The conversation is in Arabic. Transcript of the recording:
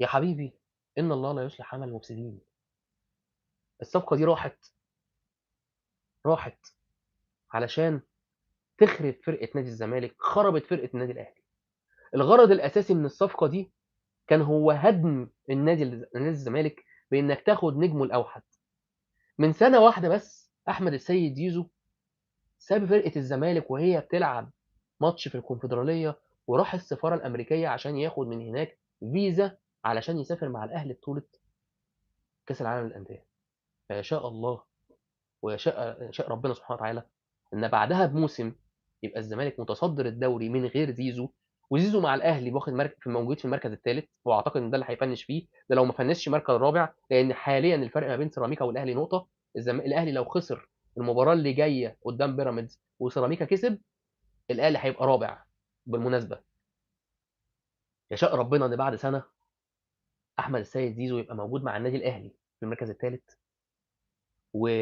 يا حبيبي إن الله لا يصلح عمل المفسدين. الصفقة دي راحت علشان تخرب فرقة نادي الزمالك، خربت فرقة النادي الأهلي. الغرض الأساسي من الصفقة دي كان هو هدم نادي الزمالك بإنك تاخد نجمه الأوحد. من سنة واحدة بس أحمد السيد زيزو ساب فرقة الزمالك وهي بتلعب ماتش في الكونفدرالية، وراح السفارة الأمريكية عشان ياخد من هناك فيزا علشان يسافر مع الأهلي بطولة كأس العالم للأندية. فيشاء الله يشاء ربنا سبحانه وتعالى ان بعدها بموسم يبقى الزمالك متصدر الدوري من غير زيزو، وزيزو مع الاهلي واخد في موجود في المركز الثالث، واعتقد ان ده اللي هيفنش فيه، ده لو ما فنشش مركز الرابع، لان حاليا الفرق ما بين سيراميكا والاهلي نقطه. الاهلي لو خسر المباراه اللي جايه قدام بيراميدز وسيراميكا كسب، الاهلي هيبقى رابع. بالمناسبه يشاء ربنا ان بعد سنه احمد السيد زيزو يبقى موجود مع النادي الاهلي في المركز الثالث، و